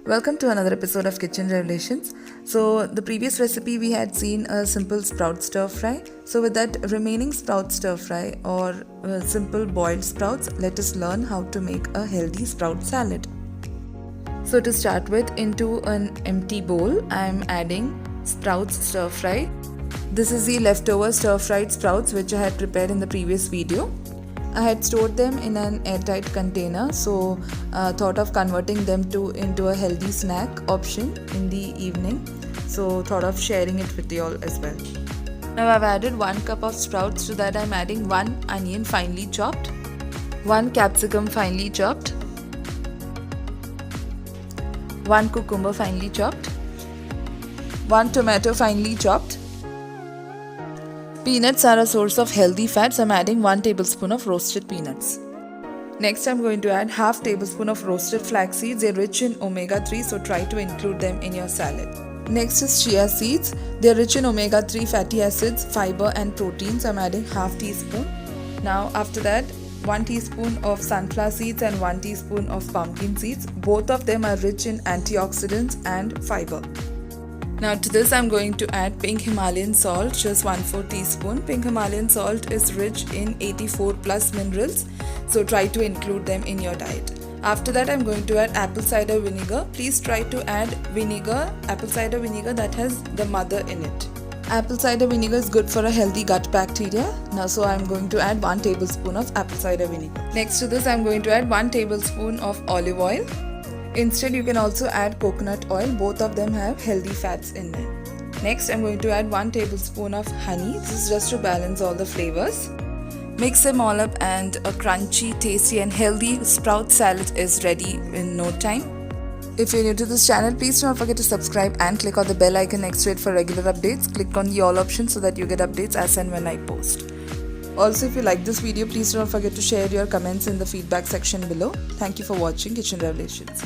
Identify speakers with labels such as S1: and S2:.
S1: Welcome to another episode of Kitchen Revelations. So the previous recipe we had seen a simple sprout stir fry. So with that remaining sprout stir fry or simple boiled sprouts, let us learn how to make a healthy sprout salad. So to start with, into an empty bowl, I am adding sprouts stir fry. This is the leftover stir fried sprouts which I had prepared in the previous video. I had stored them in an airtight container, so thought of converting them into a healthy snack option in the evening. So thought of sharing it with you all as well. Now I've added 1 cup of sprouts. To that I'm adding 1 onion finely chopped, 1 capsicum finely chopped, 1 cucumber finely chopped, 1 tomato finely chopped. Peanuts are a source of healthy fat, so I'm adding 1 tablespoon of roasted peanuts. Next, I'm going to add half tablespoon of roasted flax seeds. They're rich in omega-3, so try to include them in your salad. Next is chia seeds. They're rich in omega-3 fatty acids, fiber and protein, so I'm adding half teaspoon. Now after that, 1 teaspoon of sunflower seeds and 1 teaspoon of pumpkin seeds. Both of them are rich in antioxidants and fiber. Now to this I'm going to add pink Himalayan salt, just 1/4 teaspoon. Pink Himalayan salt is rich in 84 plus minerals, so try to include them in your diet. After that I'm going to add apple cider vinegar. Please try to add apple cider vinegar that has the mother in it. Apple cider vinegar is good for a healthy gut bacteria. Now so I'm going to add 1 tablespoon of apple cider vinegar. Next to this I'm going to add 1 tablespoon of olive oil. Instead, you can also add coconut oil. Both of them have healthy fats in them. Next, I'm going to add 1 tablespoon of honey. This is just to balance all the flavors. Mix them all up and a crunchy, tasty and healthy sprout salad is ready in no time. If you're new to this channel, please don't forget to subscribe and click on the bell icon next to it for regular updates. Click on the all option so that you get updates as and when I post. Also, if you like this video, please don't forget to share your comments in the feedback section below. Thank you for watching Kitchen Revelations.